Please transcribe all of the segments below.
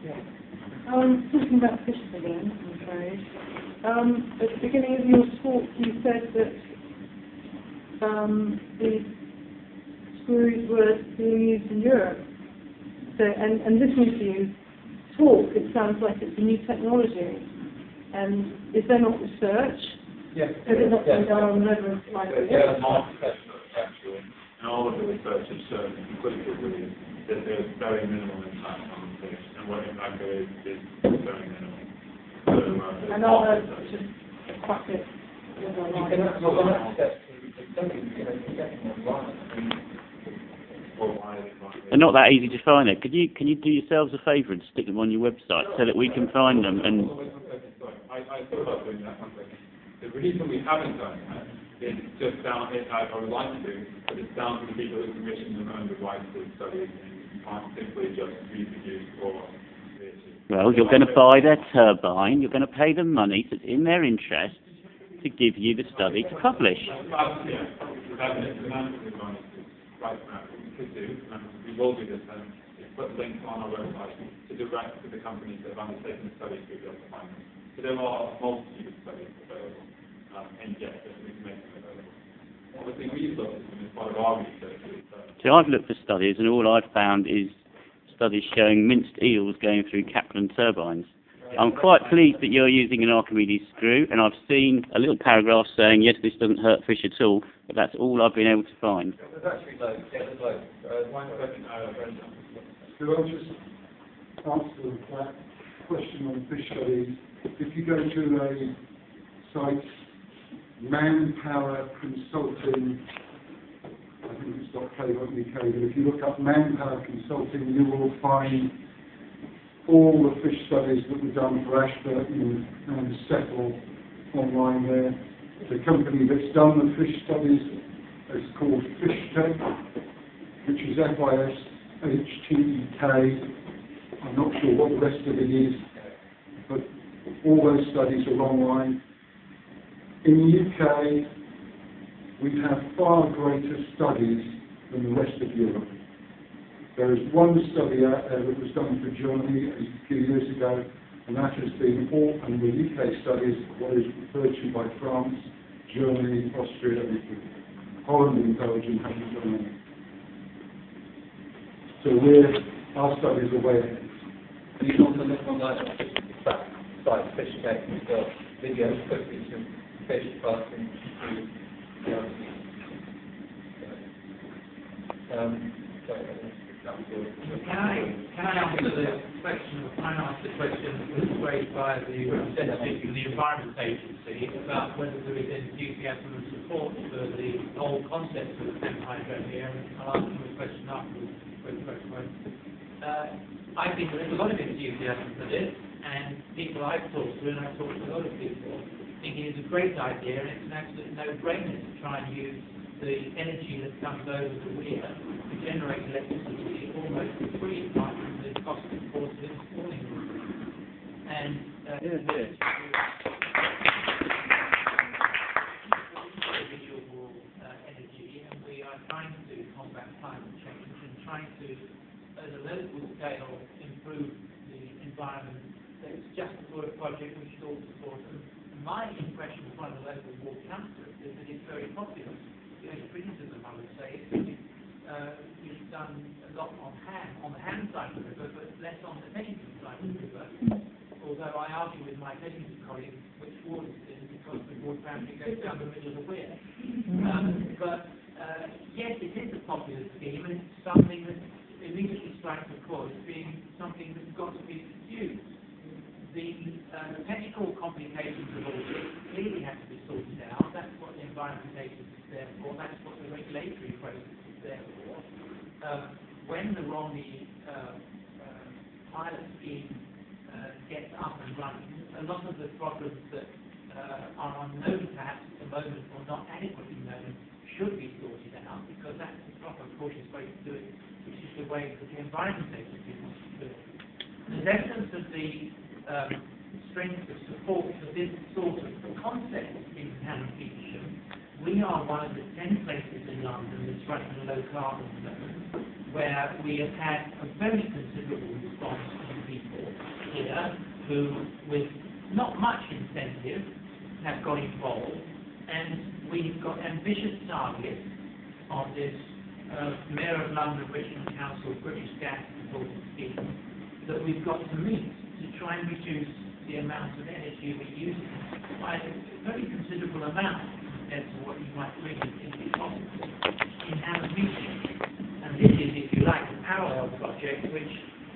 Talking about fishes again, I'm afraid. At the beginning of your talk, you said that the screws were being used in Europe. So, and listening to you talk, it sounds like it's a new technology. And is there not research? Yes. Has it not been done on level like this? Yeah, actually. And all of the research has shown conclusively that there's very minimal impact on the fish, and what impact there is very minimal. So, and all that just quite it. They're not that easy to find. There, can you do yourselves a favour and stick them on your website so that we can find them? And I thought about doing that. The reason we haven't done that is just down. I would like to do, but it's down to the people who commission them own the rights to the studies, and you can't simply just reproduce or. Well, you're going to buy their turbine. You're going to pay them money. So it's in their interest to give you the study to publish. We will do this, and put links on our website to direct to the companies that have undertaken the studies to be able to find them. So there are a multitude of studies available, and yes, we can make them available. Obviously, we've looked at them as part of our research. So I've looked for studies, and all I've found is studies showing minced eels going through Kaplan turbines. I'm quite pleased that you're using an Archimedes screw, and I've seen a little paragraph saying, yes, this doesn't hurt fish at all, but that's all I've been able to find. There's actually loads. Yeah, there's loads. One question, So I'll just answer that question on fish studies. If you go to a site, Manpower Consulting, I think it's .co.uk, but if you look up Manpower Consulting, you will find all the fish studies that were done for Ashburton and Settle online there. The company that's done the fish studies is called FishTech, which is FISHTEK. I'm not sure what the rest of it is, but all those studies are online. In the UK, we have far greater studies than the rest of Europe. There is one study out there that was done for Germany a few years ago, and that has been all, and the UK studies, what is referred to by France, Germany, Austria, Holland and Belgium haven't done any. So our studies are way ahead. you can also look online at that site, FishTech, we've got videos, footage of fish passing through Can I answer the question? Can I ask the question that was raised by the representative from the Environment Agency about whether there is enthusiasm and support for the whole concept of hydropower here? And I'll ask you a question afterwards. I think there is a lot of enthusiasm for this, and people I've talked to, and I've talked to a lot of people, think it is a great idea, and it's an absolute no-brainer to try and use the energy that comes over the weir to generate electricity almost for free, apart from the cost of course of installing them. And renewable energy, and we are trying to combat climate change and trying to, at a local scale, improve the environment. It's just the sort of project we should all support. And my impression from the local water council is that it's very popular. The only criticism, I would say, is we've done a lot on the hand side of the river, but less on the Teddington side of the river. Although I argue with my Teddington colleagues which water it is, because the water boundary goes down the middle of the weir. But yes, it is a popular scheme, and it's something that immediately strikes a chord as being something that's got to be pursued. The technical complications of all this clearly have to be sorted out. That's what the Environment Agency is there for. That's what the regulatory process is there for. When the Romney pilot scheme gets up and running, a lot of the problems that are unknown perhaps at the moment or not adequately known should be sorted out, because that's the proper cautious way to do it, which is the way that the Environment Agency wants to do it. There's evidence of the strength of support for this sort of concept in Cannon Petersham. We are one of the 10 places in London that's running a low carbon zone, where we have had a very considerable response from people here who, with not much incentive, have got involved, and we've got ambitious targets on this Mayor of London, Richmond Council, British Gas Consortium scheme that we've got to meet to try and reduce the amount of energy we're using by a very considerable amount compared to what you might really think is possible in our meeting. And this is, if you like, a parallel project which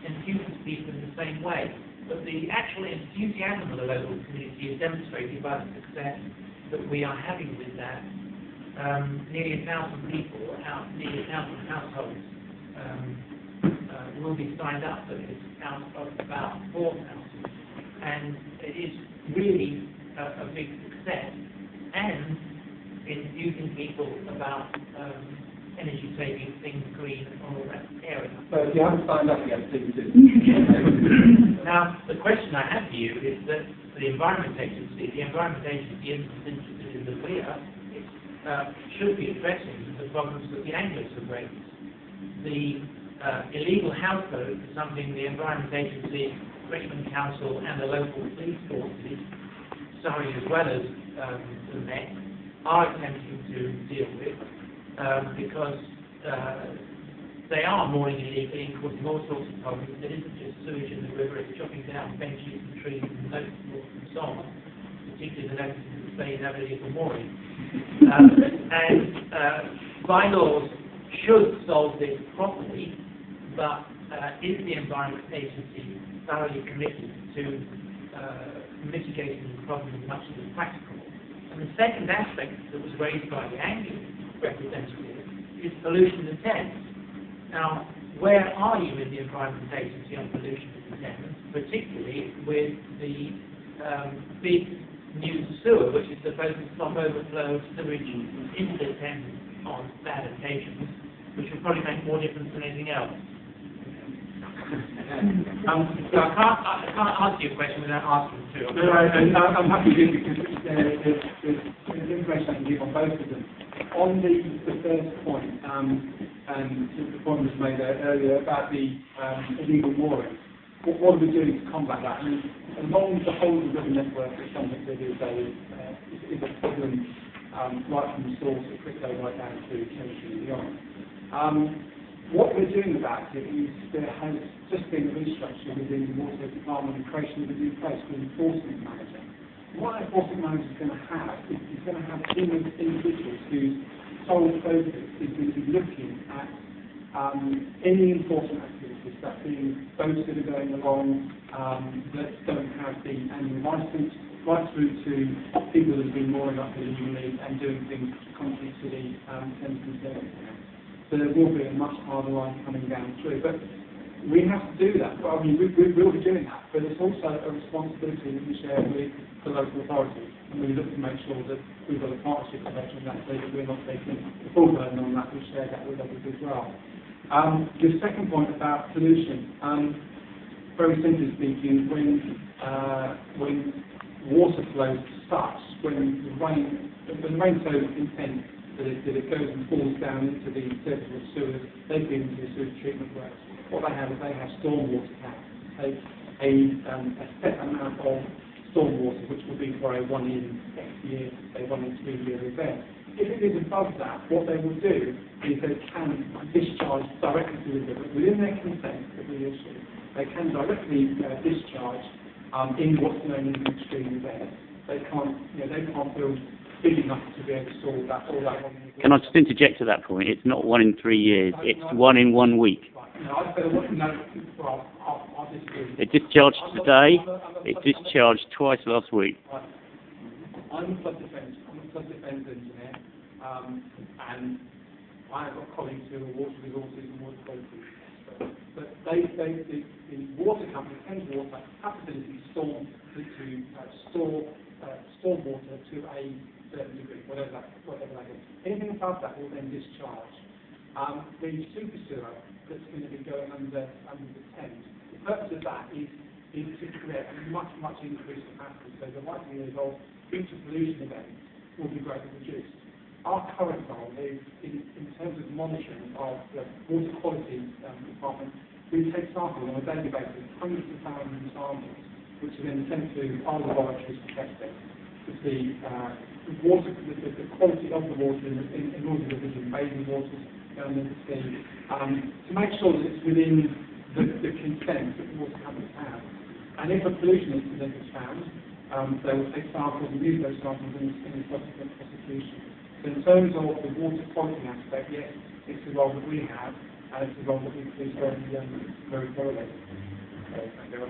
enthuses people in the same way. But the actual enthusiasm of the local community is demonstrated by the success that we are having with that. Nearly 1,000 people, nearly 1,000 households will be signed up for this out of about 4,000. And it is really a big success. And enthusing people about energy saving, things green, and all that area. So if you haven't signed up yet, please do. Now, the question I have for you is that the Environment Agency isn't interested in the Weir, should be addressing the problems that the Anglos have raised. The illegal house code is something the Environment Agency, Richmond Council, and the local police forces, Surrey as well as the Met, are attempting to deal with because they are mooring illegally and causing all sorts of problems. It isn't just sewage in the river, it's chopping down benches and trees and notices and so on, particularly the notices that say you have illegal mooring. Bylaws should solve this properly, but is the Environment Agency thoroughly committed to mitigating the problem as much as is practical? And the second aspect that was raised by the Anglian representative is pollution and Thames. Now, where are you in the Environment Agency on pollution and Thames, particularly with the big new sewer, which is supposed to stop overflow sewage into the Thames on bad occasions, which will probably make more difference than anything else? So I can't answer your question without asking too. No, I'm happy to because there's information I can give on both of them. On the first point, and the point was made earlier about the illegal mooring, what are we doing to combat that? I mean, along the whole of the river network, it's something that is a problem right from the source of crypto right down to Tennessee and beyond. What we're doing about it is there has just been a restructure within the Water Department and creation of a new place called Enforcement Manager. What an Enforcement Manager is going to have is he's going to have individuals whose sole focus is going to be looking at any enforcement activities that being boats that are going along that don't have the annual licence, right through to people that have been mooring up illegally and doing things contrary to the Thames Conservancy Act. So there will be a much harder line coming down through. But we have to do that. Well, I mean, we will be doing that, but it's also a responsibility that we share with the local authorities. And we look to make sure that we've got a partnership approach on that so that we're not taking the full burden on that. We share that with others as well. The second point about pollution, very simply speaking, when water flows such, when the rain's so intense that it goes and falls down into the surface of sewers, they feed into the sewage treatment works. What they have is they have stormwater tanks. Take a set amount of stormwater, which will be for a 1 in X year, a 1 in 3 year event. If it is above that, what they will do is they can discharge directly to the river. Within their consent that we issue, they can directly discharge in what's known as an extreme event. They can't build big enough to be able to store all that. Can I just interject to that point? It's not 1 in 3 years, it's 1 in 1 week. No, I'd say, well, I'll disagree. It discharged today, it discharged twice last week. Right. I'm a flood defence engineer, and I have got colleagues who are water resources and water quality experts. But the water company, Thames Water, have facilities to store stormwater to a certain degree, whatever that is. Anything above that will then discharge. The super sewer that's going to be going under the Thames, the purpose of that is to create a much increased capacity, so the likelihood of future pollution events will be greatly reduced. Our current goal is, in terms of monitoring of the water quality department, we take samples on a daily basis, hundreds of thousands of samples, which are then sent to our laboratories for testing to see the quality of the water in all the division, bathing waters, going into sea, to make sure that it's within the consent that the water companies have. And if a pollution incident is found, they will take samples and use those samples in the subsequent prosecution. So in terms of the water quality aspect, yes, it's the role that we have, and it's the role that we police very thoroughly. Okay, thank you.